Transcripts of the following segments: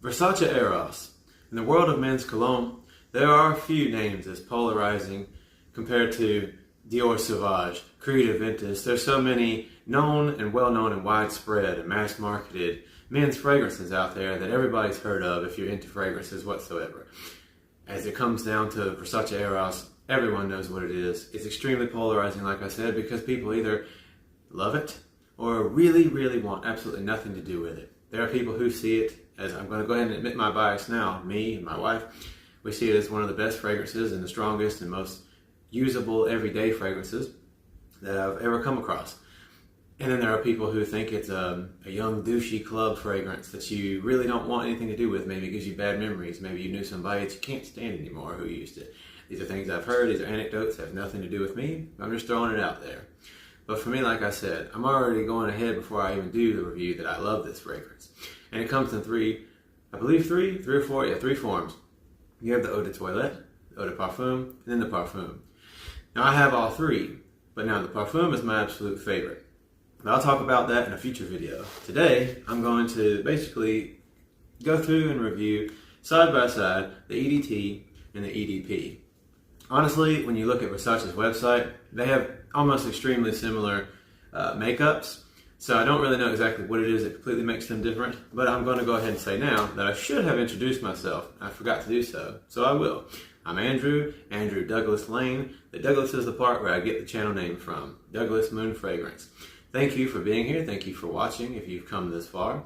Versace Eros. In the world of men's cologne, there are a few names as polarizing compared to Dior Sauvage, Creed Aventus. There's so many known and well-known and widespread and mass-marketed men's fragrances out there that everybody's heard of if you're into fragrances whatsoever. As it comes down to Versace Eros, everyone knows what it is. It's extremely polarizing, like I said, because people either love it or really, really want absolutely nothing to do with it. There are people who see it as, I'm going to go ahead and admit my bias now, me and my wife, we see it as one of the best fragrances and the strongest and most usable everyday fragrances that I've ever come across. And then there are people who think it's a young douchey club fragrance that you really don't want anything to do with. Maybe it gives you bad memories. Maybe you knew somebody that you can't stand anymore who used it. These are things I've heard. These are anecdotes that have nothing to do with me. I'm just throwing it out there. But for me, like I said, I'm already going ahead before I even do the review that I love this fragrance. And it comes in three forms. You have the eau de toilette, the eau de parfum, and then the parfum. Now I have all three, but now the parfum is my absolute favorite. But I'll talk about that in a future video. Today, I'm going to basically go through and review side by side the EDT and the EDP. Honestly, when you look at Versace's website, they have almost extremely similar makeups. So I don't really know exactly what it is that completely makes them different, but I'm going to go ahead and say now that I should have introduced myself. I forgot to do so, so I will. I'm Andrew Douglas Lane. The Douglas is the part where I get the channel name from, Douglas Moon Fragrance. Thank you for being here. Thank you for watching if you've come this far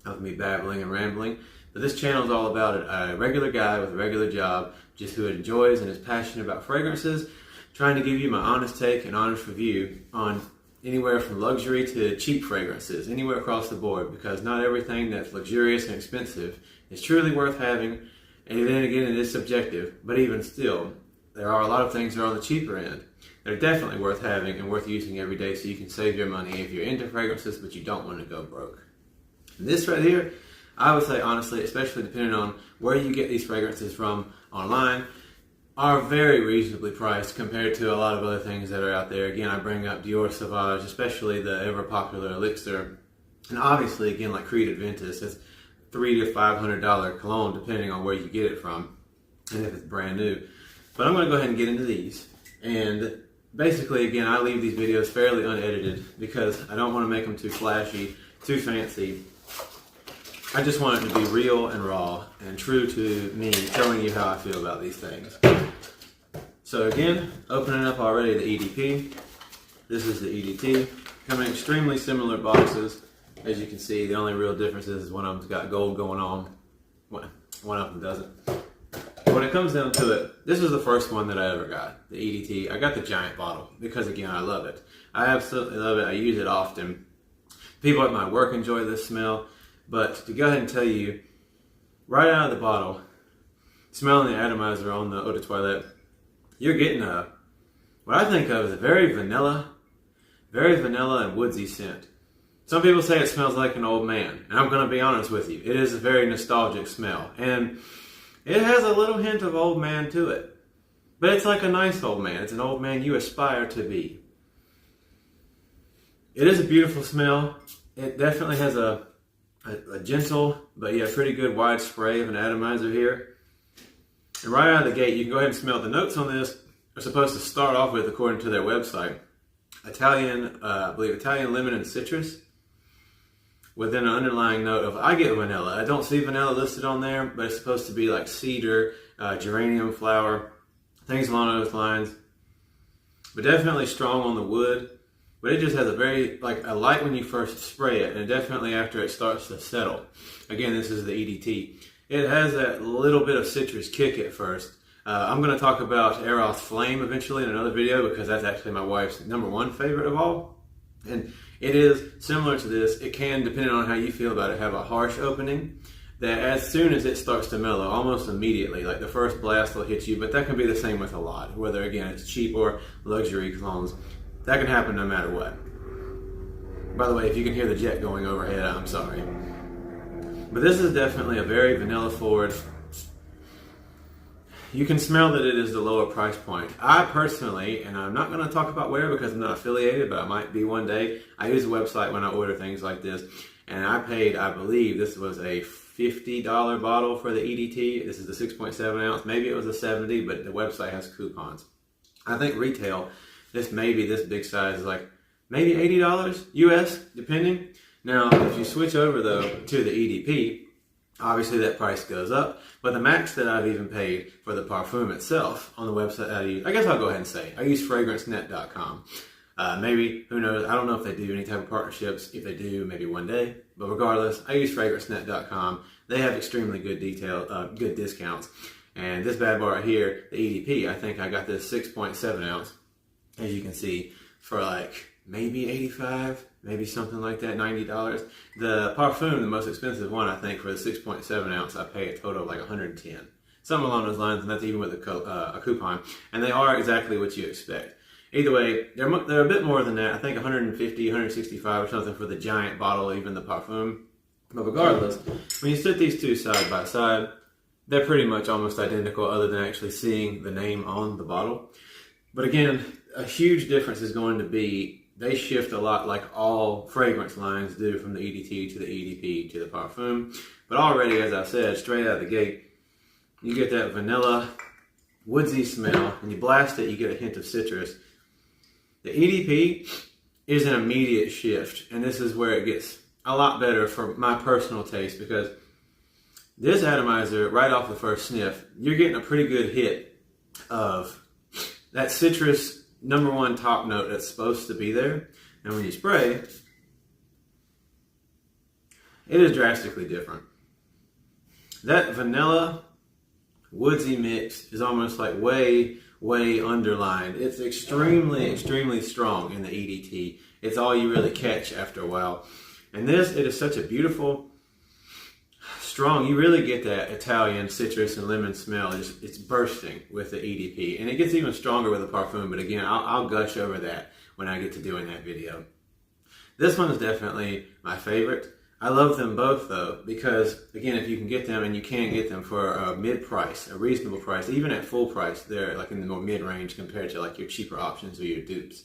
of me babbling and rambling. But this channel is all about a regular guy with a regular job, just who enjoys and is passionate about fragrances, trying to give you my honest take and honest review on anywhere from luxury to cheap fragrances, anywhere across the board, because not everything that's luxurious and expensive is truly worth having, and then again it is subjective, but even still, there are a lot of things that are on the cheaper end that are definitely worth having and worth using every day so you can save your money if you're into fragrances but you don't want to go broke. And this right here, I would say honestly, especially depending on where you get these fragrances from online, are very reasonably priced compared to a lot of other things that are out there. Again, I bring up Dior Sauvage, especially the ever popular Elixir. And obviously, again, like Creed Aventus, it's $300 to $500 cologne depending on where you get it from and if it's brand new. But I'm going to go ahead and get into these. And basically, again, I leave these videos fairly unedited because I don't want to make them too flashy, too fancy. I just want it to be real and raw and true to me, telling you how I feel about these things. So again, opening up already the EDP. This is the EDT. Come in extremely similar boxes. As you can see, the only real difference is one of them's got gold going on. One of them doesn't. When it comes down to it, this is the first one that I ever got, the EDT. I got the giant bottle because, again, I love it. I absolutely love it. I use it often. People at my work enjoy this smell. But to go ahead and tell you, right out of the bottle, smelling the atomizer on the eau de toilette, you're getting what I think of as a very vanilla and woodsy scent. Some people say it smells like an old man, and I'm going to be honest with you. It is a very nostalgic smell, and it has a little hint of old man to it. But it's like a nice old man. It's an old man you aspire to be. It is a beautiful smell. It definitely has a gentle, but yeah, pretty good wide spray of an atomizer here. And right out of the gate, you can go ahead and smell the notes on this are supposed to start off with, according to their website, I believe Italian lemon and citrus, with then an underlying note of, I get vanilla. I don't see vanilla listed on there, but it's supposed to be like cedar, geranium flower, things along those lines. But definitely strong on the wood. But it just has a very, like a light when you first spray it, and definitely after it starts to settle. Again, this is the EDT. It has that little bit of citrus kick at first. I'm going to talk about Eros Flame eventually in another video because that's actually my wife's #1 favorite of all. And it is similar to this. It can, depending on how you feel about it, have a harsh opening that as soon as it starts to mellow, almost immediately, like the first blast will hit you, but that can be the same with a lot, whether again it's cheap or luxury colognes. That can happen no matter what. By the way, if you can hear the jet going overhead, I'm sorry. But this is definitely a very vanilla forward. You can smell that it is the lower price point. I personally, and I'm not going to talk about where because I'm not affiliated, but I might be one day. I use a website when I order things like this. And I paid, I believe this was a $50 bottle for the EDT. This is the 6.7 ounce. Maybe it was a 70, but the website has coupons. I think retail, this big size is like maybe $80 US, depending. Now, if you switch over though to the EDP, obviously that price goes up. But the max that I've even paid for the parfum itself on the website I use, I guess I'll go ahead and say, I use fragrancenet.com. Maybe, who knows, I don't know if they do any type of partnerships. If they do, maybe one day. But regardless, I use fragrancenet.com. They have extremely good good discounts. And this bad boy right here, the EDP, I think I got this 6.7 ounce, as you can see, for like maybe $85, maybe something like that, $90. The parfum, the most expensive one, I think, for the 6.7 ounce, I pay a total of like $110. Something along those lines, and that's even with a coupon. And they are exactly what you expect. Either way, they're a bit more than that. I think 150, 165 or something for the giant bottle, even the parfum. But regardless, when you sit these two side by side, they're pretty much almost identical other than actually seeing the name on the bottle. But again, a huge difference is going to be they shift a lot like all fragrance lines do from the EDT to the EDP to the parfum. But already, as I said, straight out of the gate, you get that vanilla, woodsy smell. When you blast it, you get a hint of citrus. The EDP is an immediate shift, and this is where it gets a lot better for my personal taste, because this atomizer, right off the first sniff, you're getting a pretty good hit of that citrus #1 top note that's supposed to be there. And when you spray, it is drastically different. That vanilla woodsy mix is almost like way underlined. It's extremely strong in the EDT. It's all you really catch after a while. And this, it is such a beautiful, strong, you really get that Italian citrus and lemon smell. It's bursting with the EDP. And it gets even stronger with the parfum, but again, I'll gush over that when I get to doing that video. This one is definitely my favorite. I love them both though, because again, if you can get them, and you can get them for a mid-price, a reasonable price, even at full price, they're like in the more mid-range compared to like your cheaper options or your dupes.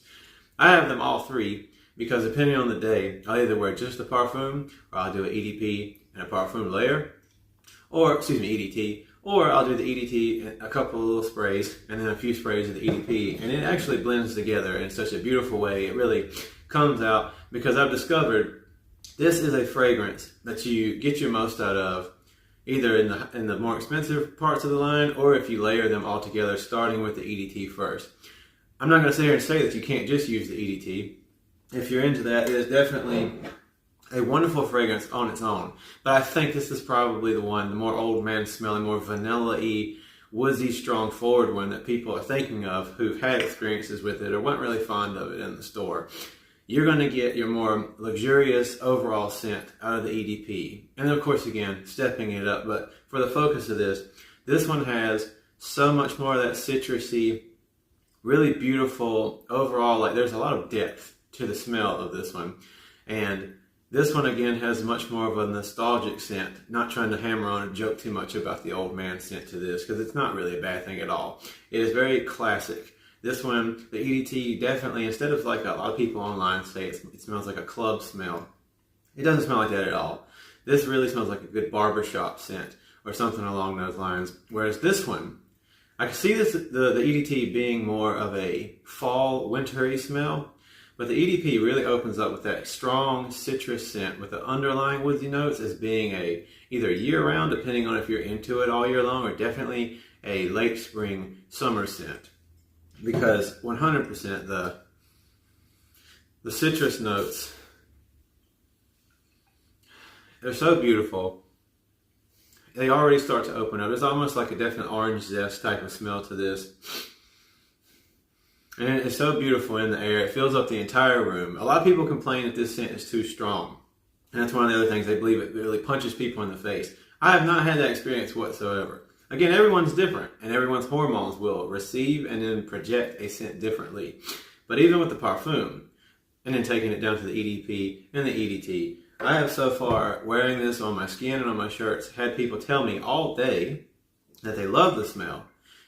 I have them all three because depending on the day, I'll either wear just the parfum, or I'll do an EDP and a parfum layer, or EDT, or I'll do the EDT and a couple of little sprays, and then a few sprays of the EDP, and it actually blends together in such a beautiful way. It really comes out, because I've discovered this is a fragrance that you get your most out of either in the more expensive parts of the line, or if you layer them all together, starting with the EDT first. I'm not going to sit here and say that you can't just use the EDT. If you're into that, it is definitely a wonderful fragrance on its own. But I think this is probably the one, the more old man smelling, more vanilla-y, woodsy, strong forward one that people are thinking of who've had experiences with it or weren't really fond of it in the store. You're going to get your more luxurious overall scent out of the EDP. And of course, again, stepping it up. But for the focus of this one has so much more of that citrusy, really beautiful overall, like there's a lot of depth to the smell of this one. And this one, again, has much more of a nostalgic scent. Not trying to hammer on and joke too much about the old man scent to this, because it's not really a bad thing at all. It is very classic. This one, the EDT, definitely, instead of like a lot of people online say it smells like a club smell, it doesn't smell like that at all. This really smells like a good barbershop scent or something along those lines. Whereas this one, I can see the EDT being more of a fall, wintry smell, but the EDP really opens up with that strong citrus scent with the underlying woodsy notes as being either year-round, depending on if you're into it all year long, or definitely a late spring, summer scent. Because 100% the citrus notes, they're so beautiful. They already start to open up. There's almost like a definite orange zest type of smell to this. And it's so beautiful in the air. It fills up the entire room. A lot of people complain that this scent is too strong. And that's one of the other things. They believe it really punches people in the face. I have not had that experience whatsoever. Again, everyone's different, and everyone's hormones will receive and then project a scent differently. But even with the parfum, and then taking it down to the EDP and the EDT, I have so far, wearing this on my skin and on my shirts, had people tell me all day that they love the smell.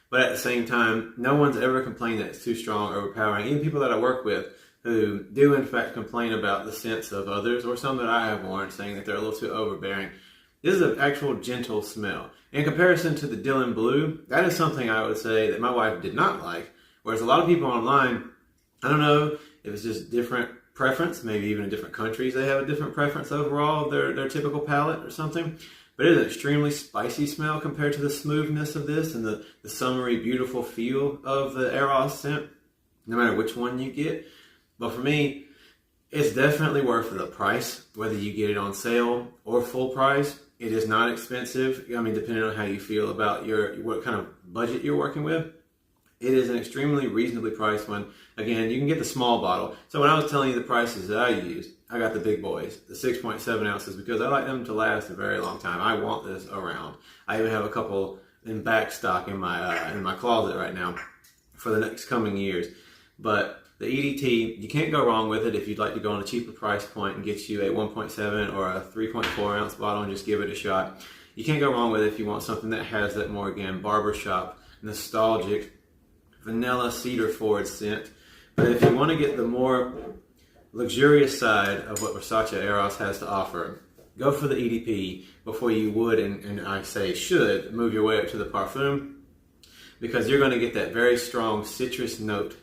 But at the same time, no one's ever complained that it's too strong or overpowering. Even people that I work with who do in fact complain about the scents of others, or some that I have worn, saying that they're a little too overbearing. This is an actual gentle smell. In comparison to the Dylan Blue, that is something I would say that my wife did not like. Whereas a lot of people online, I don't know if it's just different preference, maybe even in different countries they have a different preference overall of their typical palette or something. But it is an extremely spicy smell compared to the smoothness of this and the summery, beautiful feel of the Eros scent, no matter which one you get. But for me, it's definitely worth the price, whether you get it on sale or full price. It is not expensive. I mean, depending on how you feel about what kind of budget you're working with. It is an extremely reasonably priced one. Again, you can get the small bottle. So when I was telling you the prices that I use, I got the big boys, the 6.7 ounces, because I like them to last a very long time. I want this around. I even have a couple in back stock in my closet right now for the next coming years. But the EDT, you can't go wrong with it if you'd like to go on a cheaper price point and get you a 1.7 or a 3.4 ounce bottle and just give it a shot. You can't go wrong with it if you want something that has that more, again, barbershop, nostalgic, vanilla cedar forward scent. But if you want to get the more luxurious side of what Versace Eros has to offer, go for the EDP before you would, and I say should, move your way up to the parfum, because you're going to get that very strong citrus note,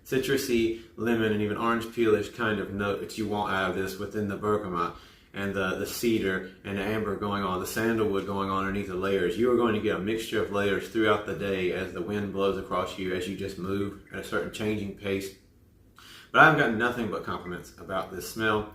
citrusy, lemon, and even orange peelish kind of note that you want out of this within the bergamot and the cedar and the amber going on, the sandalwood going on underneath the layers. You are going to get a mixture of layers throughout the day as the wind blows across you, as you just move at a certain changing pace. But I've gotten nothing but compliments about this smell,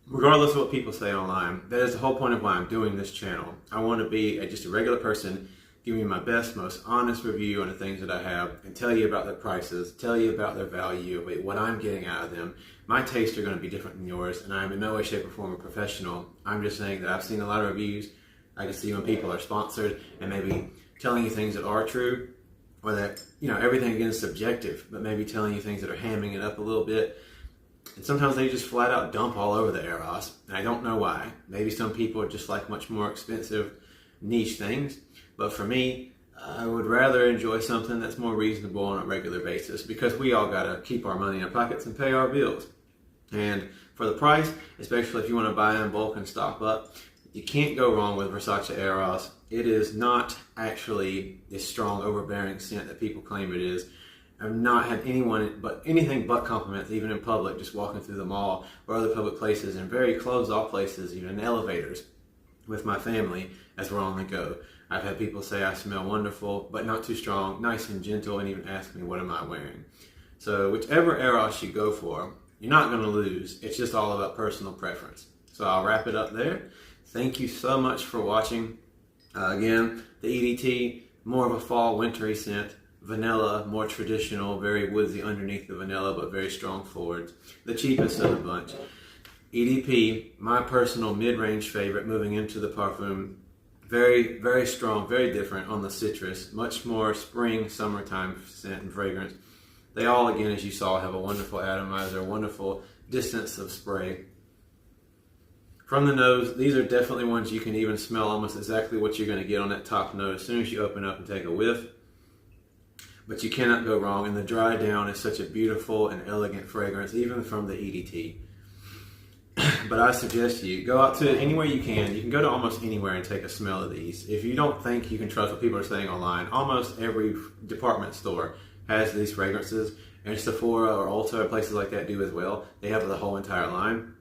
regardless of what people say online. That is the whole point of why I'm doing this channel. I want to be just a regular person, giving you my best, most honest review on the things that I have, and tell you about their prices, tell you about their value, what I'm getting out of them. My tastes are going to be different than yours, and I'm in no way, shape, or form a professional. I'm just saying that I've seen a lot of reviews. I can see when people are sponsored and maybe telling you things that are true, or that, everything again is subjective, but maybe telling you things that are hamming it up a little bit. And sometimes they just flat out dump all over the Eros, and I don't know why. Maybe some people just like much more expensive niche things, but for me, I would rather enjoy something that's more reasonable on a regular basis, because we all got to keep our money in our pockets and pay our bills. And for the price, especially if you want to buy in bulk and stock up, you can't go wrong with Versace Eros. It is not actually this strong, overbearing scent that people claim it is. I've not had anything but compliments, even in public, just walking through the mall or other public places, and very closed-off places, even in elevators with my family as we're on the go. I've had people say I smell wonderful, but not too strong, nice and gentle, and even ask me, what am I wearing? So whichever Eros you go for, you're not going to lose. It's just all about personal preference. So I'll wrap it up there. Thank you so much for watching. Again, the EDT, more of a fall, wintry scent. Vanilla, more traditional, very woodsy underneath the vanilla, but very strong forwards. The cheapest of the bunch. EDP, my personal mid-range favorite, moving into the parfum. Very, very strong, very different on the citrus. Much more spring, summertime scent and fragrance. They all, again, as you saw, have a wonderful atomizer, wonderful distance of spray. From the nose, these are definitely ones you can even smell almost exactly what you're going to get on that top note as soon as you open up and take a whiff. But you cannot go wrong, and the dry down is such a beautiful and elegant fragrance, even from the EDT. But I suggest you go out to anywhere you can. You can go to almost anywhere and take a smell of these. If you don't think you can trust what people are saying online, almost every department store has these fragrances, and Sephora or Ulta or places like that do as well. They have the whole entire line.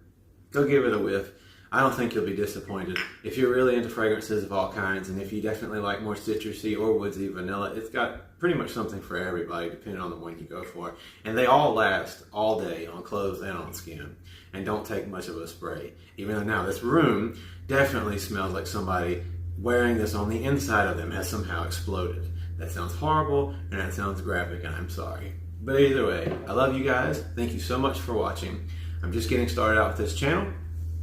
Go give it a whiff. I don't think you'll be disappointed. If you're really into fragrances of all kinds, and if you definitely like more citrusy or woodsy vanilla, it's got pretty much something for everybody, depending on the one you go for. And they all last all day on clothes and on skin, and don't take much of a spray. Even though now this room definitely smells like somebody wearing this on the inside of them has somehow exploded. That sounds horrible, and that sounds graphic, and I'm sorry. But either way, I love you guys. Thank you so much for watching. I'm just getting started out with this channel,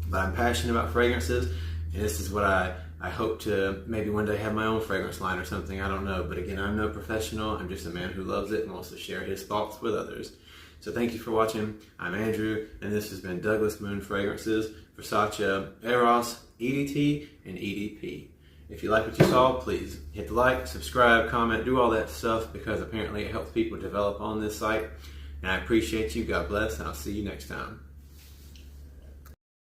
but I'm passionate about fragrances, and this is what I hope to maybe one day have my own fragrance line or something. I don't know, but again, I'm no professional. I'm just a man who loves it and wants to share his thoughts with others. So thank you for watching. I'm Andrew, and this has been Douglas Moon Fragrances, Versace Eros, EDT, and EDP. If you like what you saw, please hit the like, subscribe, comment, do all that stuff, because apparently it helps people develop on this site. And I appreciate you. God bless, and I'll see you next time.